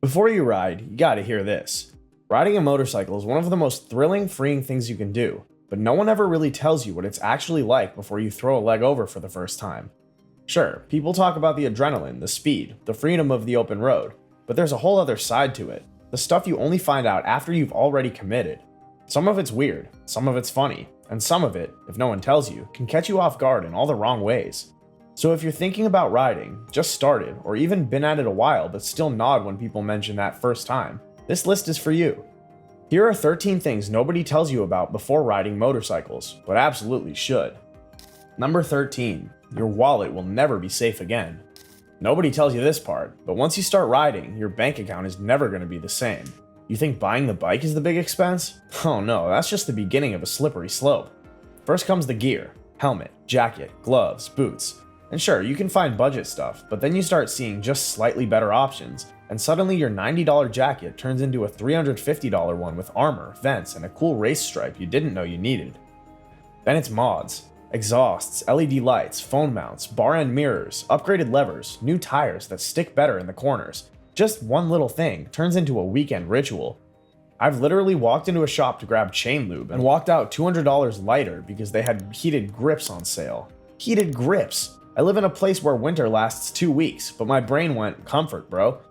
Before you ride, you gotta hear this. Riding a motorcycle is one of the most thrilling, freeing things you can do, but no one ever really tells you what it's actually like before you throw a leg over for the first time. Sure, people talk about the adrenaline, the speed, the freedom of the open road, but there's a whole other side to it. The stuff you only find out after you've already committed. Some of it's weird, some of it's funny, and some of it, if no one tells you, can catch you off guard in all the wrong ways. So if you're thinking about riding, just started, or even been at it a while but still nod when people mention that first time, this list is for you. Here are 13 things nobody tells you about before riding motorcycles, but absolutely should. Number 13. Your wallet will never be safe again. Nobody tells you this part, but once you start riding, your bank account is never going to be the same. You think buying the bike is the big expense? Oh no, that's just the beginning of a slippery slope. First comes the gear: helmet, jacket, gloves, boots. And sure, you can find budget stuff, but then you start seeing just slightly better options, and suddenly your $90 jacket turns into a $350 one with armor, vents, and a cool race stripe you didn't know you needed. Then it's mods. Exhausts, LED lights, phone mounts, bar end mirrors, upgraded levers, new tires that stick better in the corners. Just one little thing turns into a weekend ritual. I've literally walked into a shop to grab chain lube and walked out $200 lighter because they had heated grips on sale. Heated grips! I live in a place where winter lasts 2 weeks, but my brain went, comfort, bro.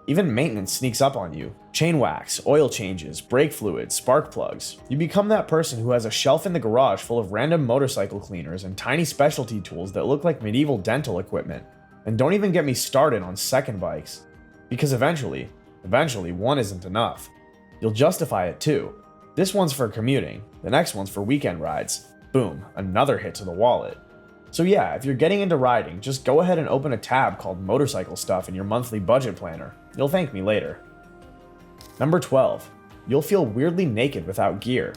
Even maintenance sneaks up on you. Chain wax, oil changes, brake fluids, spark plugs. You become that person who has a shelf in the garage full of random motorcycle cleaners and tiny specialty tools that look like medieval dental equipment. And don't even get me started on second bikes. Because eventually one isn't enough. You'll justify it too. This one's for commuting, the next one's for weekend rides. Boom, another hit to the wallet. So yeah, if you're getting into riding, just go ahead and open a tab called motorcycle stuff in your monthly budget planner. You'll thank me later. Number 12. You'll feel weirdly naked without gear.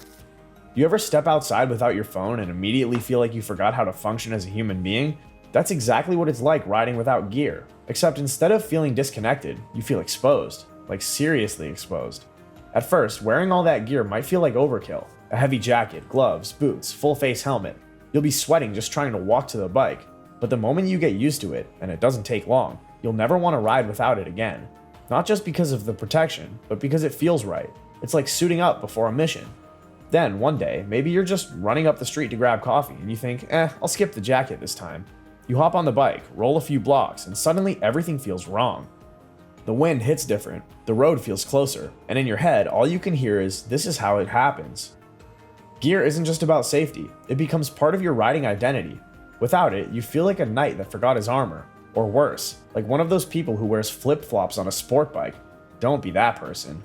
You ever step outside without your phone and immediately feel like you forgot how to function as a human being? That's exactly what it's like riding without gear, except instead of feeling disconnected, you feel exposed, like seriously exposed. At first, wearing all that gear might feel like overkill. A heavy jacket, gloves, boots, full face helmet. You'll be sweating just trying to walk to the bike, but the moment you get used to it, and it doesn't take long, you'll never want to ride without it again. Not just because of the protection, but because it feels right. It's like suiting up before a mission. Then, one day, maybe you're just running up the street to grab coffee and you think, I'll skip the jacket this time. You hop on the bike, roll a few blocks, and suddenly everything feels wrong. The wind hits different, the road feels closer, and in your head, all you can hear is, this is how it happens. Gear isn't just about safety, it becomes part of your riding identity. Without it, you feel like a knight that forgot his armor. Or worse, like one of those people who wears flip-flops on a sport bike. Don't be that person.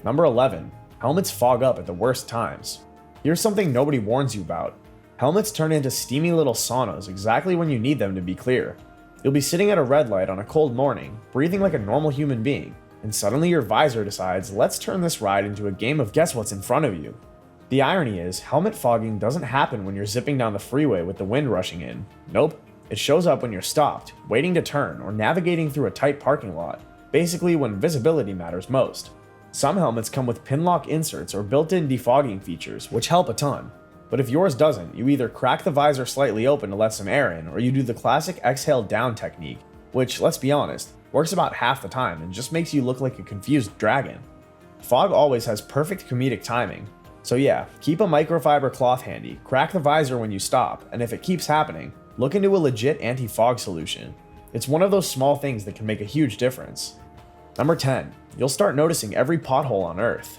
Number 11. Helmets fog up at the worst times. Here's something nobody warns you about. Helmets turn into steamy little saunas exactly when you need them to be clear. You'll be sitting at a red light on a cold morning, breathing like a normal human being, and suddenly your visor decides, let's turn this ride into a game of guess what's in front of you. The irony is, helmet fogging doesn't happen when you're zipping down the freeway with the wind rushing in. Nope, it shows up when you're stopped, waiting to turn, or navigating through a tight parking lot, basically when visibility matters most. Some helmets come with pin lock inserts or built-in defogging features, which help a ton. But if yours doesn't, you either crack the visor slightly open to let some air in, or you do the classic exhale down technique, which, let's be honest, works about half the time and just makes you look like a confused dragon. Fog always has perfect comedic timing. So yeah, keep a microfiber cloth handy, crack the visor when you stop, and if it keeps happening, look into a legit anti-fog solution. It's one of those small things that can make a huge difference. Number 10. You'll start noticing every pothole on Earth.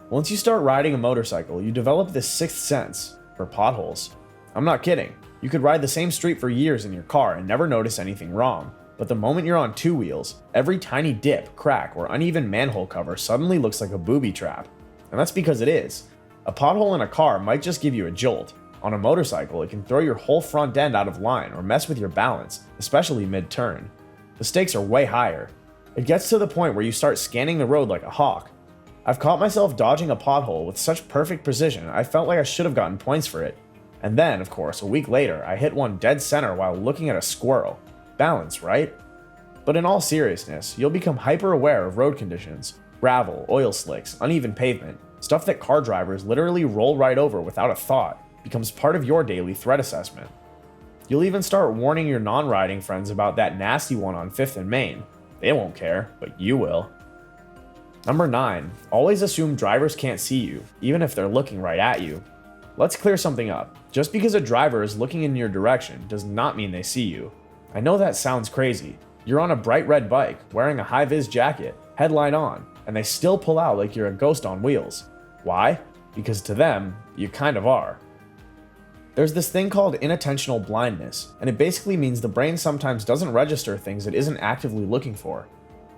Once you start riding a motorcycle, you develop this sixth sense for potholes. I'm not kidding. You could ride the same street for years in your car and never notice anything wrong. But the moment you're on two wheels, every tiny dip, crack, or uneven manhole cover suddenly looks like a booby trap. And that's because it is. A pothole in a car might just give you a jolt. On a motorcycle, it can throw your whole front end out of line or mess with your balance, especially mid-turn. The stakes are way higher. It gets to the point where you start scanning the road like a hawk. I've caught myself dodging a pothole with such perfect precision I felt like I should have gotten points for it. And then, of course, a week later, I hit one dead center while looking at a squirrel. Balance, right? But in all seriousness, you'll become hyper aware of road conditions. Gravel, oil slicks, uneven pavement, stuff that car drivers literally roll right over without a thought, becomes part of your daily threat assessment. You'll even start warning your non-riding friends about that nasty one on 5th and Main. They won't care, but you will. Number 9. Always assume drivers can't see you, even if they're looking right at you. Let's clear something up. Just because a driver is looking in your direction does not mean they see you. I know that sounds crazy. You're on a bright red bike, wearing a high-vis jacket, headlight on, and they still pull out like you're a ghost on wheels. Why? Because to them, you kind of are. There's this thing called inattentional blindness, and it basically means the brain sometimes doesn't register things it isn't actively looking for.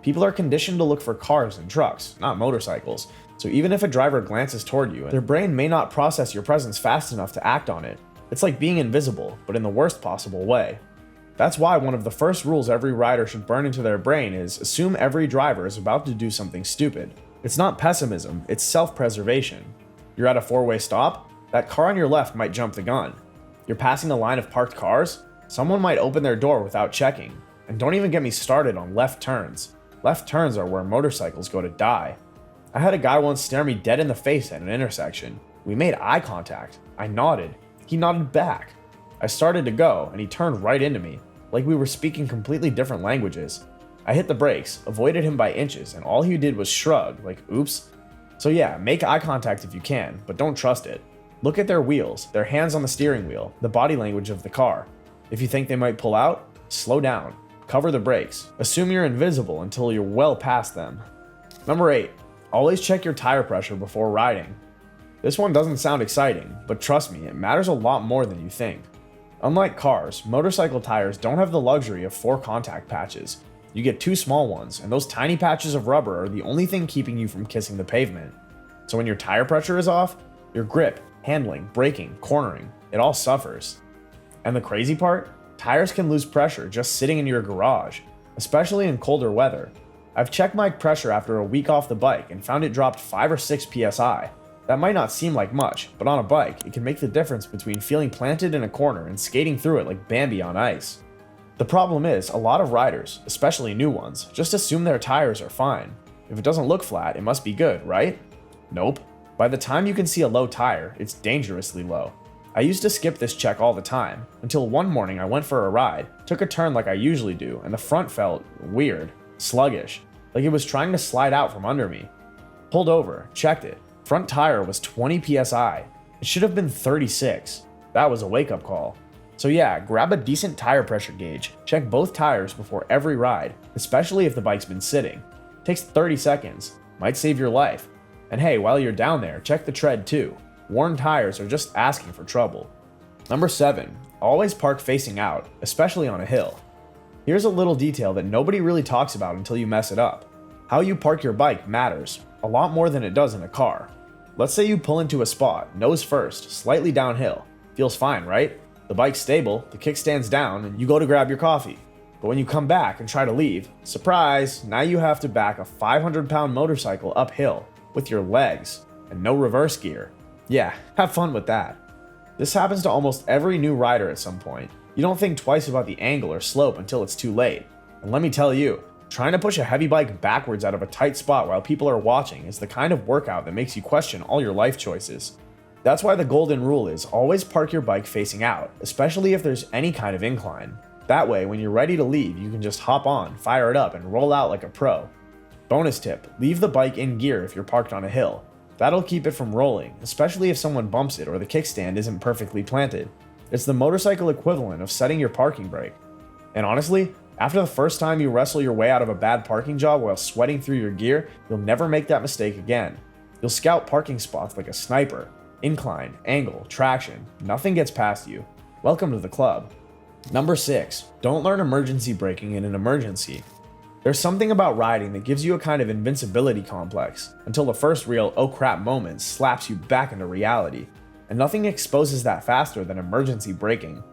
People are conditioned to look for cars and trucks, not motorcycles, so even if a driver glances toward you, their brain may not process your presence fast enough to act on it. It's like being invisible, but in the worst possible way. That's why one of the first rules every rider should burn into their brain is assume every driver is about to do something stupid. It's not pessimism, it's self-preservation. You're at a four-way stop? That car on your left might jump the gun. You're passing a line of parked cars? Someone might open their door without checking. And don't even get me started on left turns. Left turns are where motorcycles go to die. I had a guy once stare me dead in the face at an intersection. We made eye contact. I nodded. He nodded back. I started to go, and he turned right into me, like we were speaking completely different languages. I hit the brakes, avoided him by inches, and all he did was shrug, like oops. So yeah, make eye contact if you can, but don't trust it. Look at their wheels, their hands on the steering wheel, the body language of the car. If you think they might pull out, slow down. Cover the brakes. Assume you're invisible until you're well past them. Number 8. Always check your tire pressure before riding. This one doesn't sound exciting, but trust me, it matters a lot more than you think. Unlike cars, motorcycle tires don't have the luxury of 4 contact patches. You get 2 small ones, and those tiny patches of rubber are the only thing keeping you from kissing the pavement. So when your tire pressure is off, your grip, handling, braking, cornering, it all suffers. And the crazy part? Tires can lose pressure just sitting in your garage, especially in colder weather. I've checked my pressure after a week off the bike and found it dropped 5 or 6 psi. That might not seem like much, but on a bike, it can make the difference between feeling planted in a corner and skating through it like Bambi on ice. The problem is, a lot of riders, especially new ones, just assume their tires are fine. If it doesn't look flat, it must be good, right? Nope. By the time you can see a low tire, it's dangerously low. I used to skip this check all the time, until one morning I went for a ride, took a turn like I usually do, and the front felt weird, sluggish, like it was trying to slide out from under me. Pulled over, checked it. Front tire was 20 psi. It should have been 36. That was a wake-up call. So yeah, grab a decent tire pressure gauge, check both tires before every ride, especially if the bike's been sitting. Takes 30 seconds, might save your life. And hey, while you're down there, check the tread too. Worn tires are just asking for trouble. Number 7. Always park facing out, especially on a hill. Here's a little detail that nobody really talks about until you mess it up. How you park your bike matters, a lot more than it does in a car. Let's say you pull into a spot, nose first, slightly downhill. Feels fine, right? The bike's stable, the kickstand's down, and you go to grab your coffee. But when you come back and try to leave, surprise, now you have to back a 500-pound motorcycle uphill with your legs and no reverse gear. Yeah, have fun with that. This happens to almost every new rider at some point. You don't think twice about the angle or slope until it's too late. And let me tell you, trying to push a heavy bike backwards out of a tight spot while people are watching is the kind of workout that makes you question all your life choices. That's why the golden rule is always park your bike facing out, especially if there's any kind of incline. That way, when you're ready to leave, you can just hop on, fire it up, and roll out like a pro. Bonus tip, leave the bike in gear if you're parked on a hill. That'll keep it from rolling, especially if someone bumps it or the kickstand isn't perfectly planted. It's the motorcycle equivalent of setting your parking brake. And honestly, after the first time you wrestle your way out of a bad parking job while sweating through your gear, you'll never make that mistake again. You'll scout parking spots like a sniper. Incline, angle, traction, nothing gets past you. Welcome to the club. Number 6. Don't learn emergency braking in an emergency. There's something about riding that gives you a kind of invincibility complex, until the first real oh crap moment slaps you back into reality. And nothing exposes that faster than emergency braking.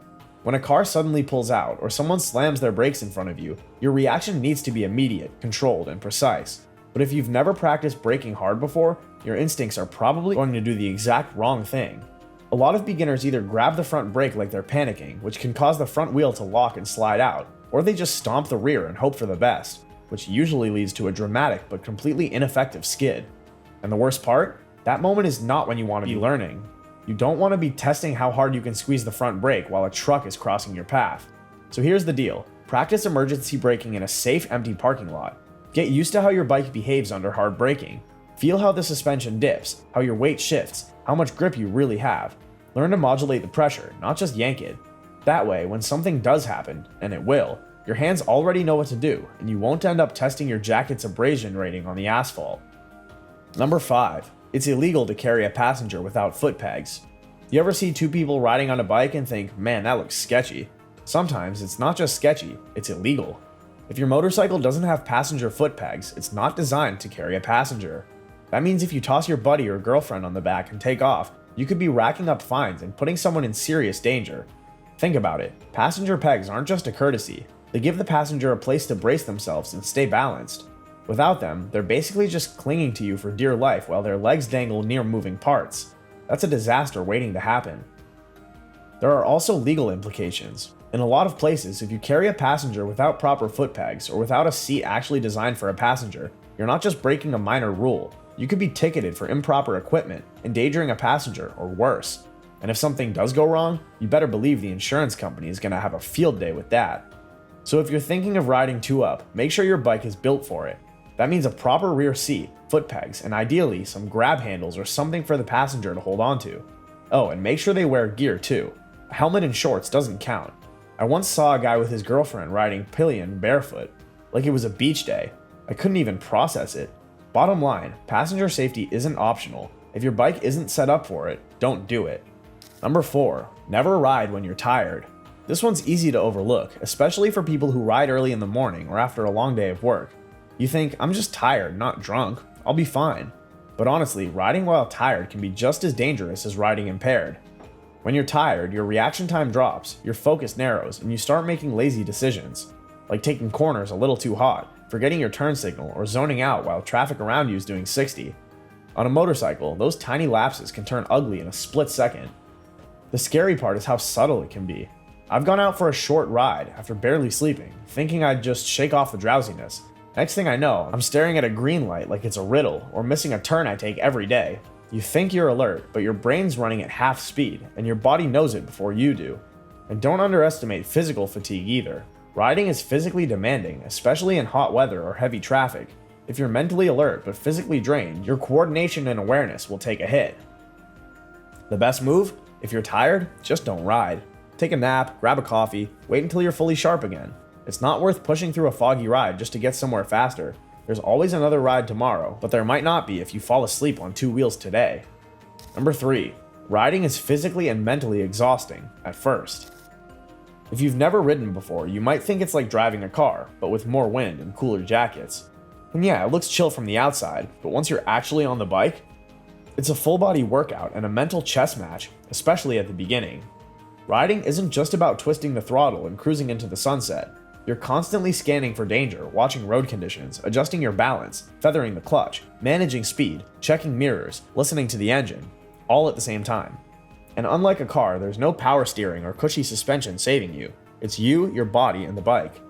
When a car suddenly pulls out, or someone slams their brakes in front of you, your reaction needs to be immediate, controlled, and precise. But if you've never practiced braking hard before, your instincts are probably going to do the exact wrong thing. A lot of beginners either grab the front brake like they're panicking, which can cause the front wheel to lock and slide out, or they just stomp the rear and hope for the best, which usually leads to a dramatic but completely ineffective skid. And the worst part? That moment is not when you want to be learning. You don't want to be testing how hard you can squeeze the front brake while a truck is crossing your path. So here's the deal. Practice emergency braking in a safe, empty parking lot. Get used to how your bike behaves under hard braking. Feel how the suspension dips, how your weight shifts, how much grip you really have. Learn to modulate the pressure, not just yank it. That way, when something does happen, and it will, your hands already know what to do, and you won't end up testing your jacket's abrasion rating on the asphalt. Number 5. It's illegal to carry a passenger without foot pegs. You ever see two people riding on a bike and think, man, that looks sketchy? Sometimes it's not just sketchy, it's illegal. If your motorcycle doesn't have passenger foot pegs, it's not designed to carry a passenger. That means if you toss your buddy or girlfriend on the back and take off, you could be racking up fines and putting someone in serious danger. Think about it, passenger pegs aren't just a courtesy, they give the passenger a place to brace themselves and stay balanced. Without them, they're basically just clinging to you for dear life while their legs dangle near moving parts. That's a disaster waiting to happen. There are also legal implications. In a lot of places, if you carry a passenger without proper foot pegs or without a seat actually designed for a passenger, you're not just breaking a minor rule. You could be ticketed for improper equipment, endangering a passenger, or worse. And if something does go wrong, you better believe the insurance company is going to have a field day with that. So if you're thinking of riding 2-up, make sure your bike is built for it. That means a proper rear seat, foot pegs, and ideally some grab handles or something for the passenger to hold onto. Oh, and make sure they wear gear too. A helmet and shorts doesn't count. I once saw a guy with his girlfriend riding pillion barefoot, like it was a beach day. I couldn't even process it. Bottom line, passenger safety isn't optional. If your bike isn't set up for it, don't do it. Number 4, never ride when you're tired. This one's easy to overlook, especially for people who ride early in the morning or after a long day of work. You think, I'm just tired, not drunk, I'll be fine. But honestly, riding while tired can be just as dangerous as riding impaired. When you're tired, your reaction time drops, your focus narrows, and you start making lazy decisions, like taking corners a little too hot, forgetting your turn signal, or zoning out while traffic around you is doing 60. On a motorcycle, those tiny lapses can turn ugly in a split second. The scary part is how subtle it can be. I've gone out for a short ride after barely sleeping, thinking I'd just shake off the drowsiness. Next thing I know, I'm staring at a green light like it's a riddle, or missing a turn I take every day. You think you're alert, but your brain's running at half speed, and your body knows it before you do. And don't underestimate physical fatigue either. Riding is physically demanding, especially in hot weather or heavy traffic. If you're mentally alert but physically drained, your coordination and awareness will take a hit. The best move? If you're tired, just don't ride. Take a nap, grab a coffee, wait until you're fully sharp again. It's not worth pushing through a foggy ride just to get somewhere faster. There's always another ride tomorrow, but there might not be if you fall asleep on 2 wheels today. Number 3, riding is physically and mentally exhausting at first. If you've never ridden before, you might think it's like driving a car, but with more wind and cooler jackets. And yeah, it looks chill from the outside, but once you're actually on the bike, it's a full body workout and a mental chess match, especially at the beginning. Riding isn't just about twisting the throttle and cruising into the sunset. You're constantly scanning for danger, watching road conditions, adjusting your balance, feathering the clutch, managing speed, checking mirrors, listening to the engine, all at the same time. And unlike a car, there's no power steering or cushy suspension saving you. It's you, your body, and the bike.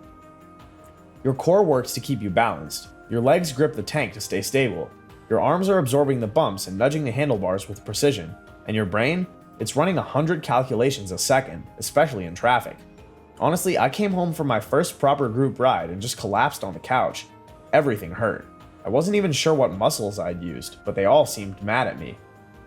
Your core works to keep you balanced. Your legs grip the tank to stay stable. Your arms are absorbing the bumps and nudging the handlebars with precision. And your brain? It's running 100 calculations a second, especially in traffic. Honestly, I came home from my first proper group ride and just collapsed on the couch. Everything hurt. I wasn't even sure what muscles I'd used, but they all seemed mad at me.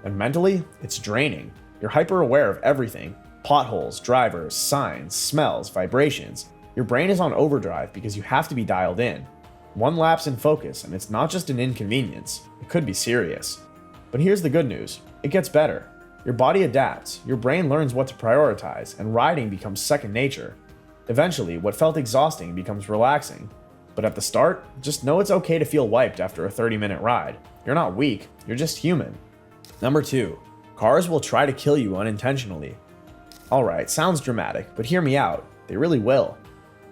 And mentally, it's draining. You're hyper aware of everything. Potholes, drivers, signs, smells, vibrations. Your brain is on overdrive because you have to be dialed in. One lapse in focus and it's not just an inconvenience, it could be serious. But here's the good news, it gets better. Your body adapts, your brain learns what to prioritize, and riding becomes second nature. Eventually, what felt exhausting becomes relaxing. But at the start, just know it's okay to feel wiped after a 30-minute ride. You're not weak, you're just human. Number 2, cars will try to kill you unintentionally. Alright, sounds dramatic, but hear me out, they really will.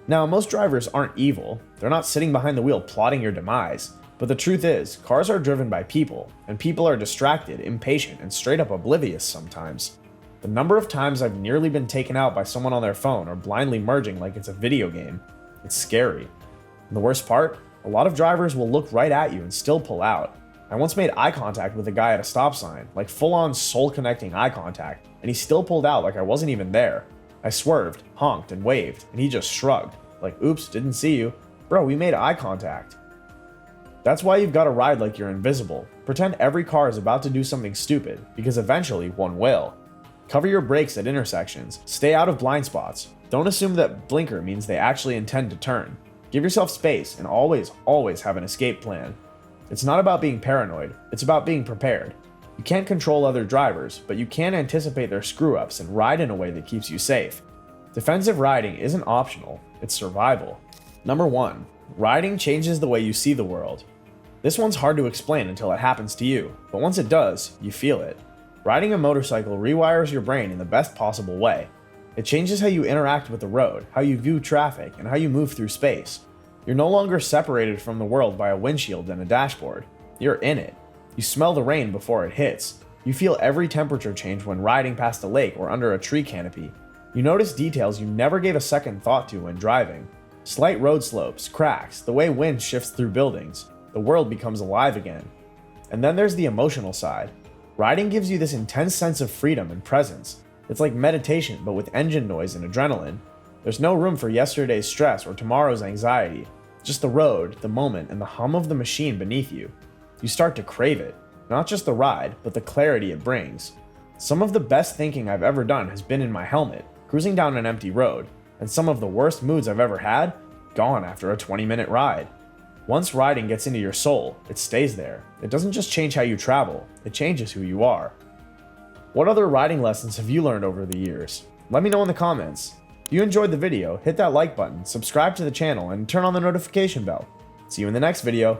Now, most drivers aren't evil, they're not sitting behind the wheel plotting your demise. But the truth is, cars are driven by people, and people are distracted, impatient, and straight up oblivious sometimes. The number of times I've nearly been taken out by someone on their phone or blindly merging like it's a video game, it's scary. And the worst part, a lot of drivers will look right at you and still pull out. I once made eye contact with a guy at a stop sign, like full-on soul-connecting eye contact, and he still pulled out like I wasn't even there. I swerved, honked, and waved, and he just shrugged. like, oops, didn't see you. Bro, we made eye contact. That's why you've got to ride like you're invisible. Pretend every car is about to do something stupid, because eventually one will. Cover your brakes at intersections. Stay out of blind spots. Don't assume that blinker means they actually intend to turn. Give yourself space and always have an escape plan. It's not about being paranoid, it's about being prepared. You can't control other drivers, but you can anticipate their screw-ups and ride in a way that keeps you safe. Defensive riding isn't optional, it's survival. Number 1. Riding changes the way you see the world. This one's hard to explain until it happens to you, but once it does, you feel it. Riding a motorcycle rewires your brain in the best possible way. It changes how you interact with the road, how you view traffic, and how you move through space. You're no longer separated from the world by a windshield and a dashboard. You're in it. You smell the rain before it hits. You feel every temperature change when riding past a lake or under a tree canopy. You notice details you never gave a second thought to when driving. Slight road slopes, cracks, the way wind shifts through buildings. The world becomes alive again. And then there's the emotional side. Riding gives you this intense sense of freedom and presence. It's like meditation, but with engine noise and adrenaline. There's no room for yesterday's stress or tomorrow's anxiety. Just the road, the moment, and the hum of the machine beneath you. You start to crave it. Not just the ride, but the clarity it brings. Some of the best thinking I've ever done has been in my helmet, cruising down an empty road, and some of the worst moods I've ever had, gone after a 20-minute ride. Once riding gets into your soul, it stays there. It doesn't just change how you travel, it changes who you are. What other riding lessons have you learned over the years? Let me know in the comments. If you enjoyed the video, hit that like button, subscribe to the channel, and turn on the notification bell. See you in the next video.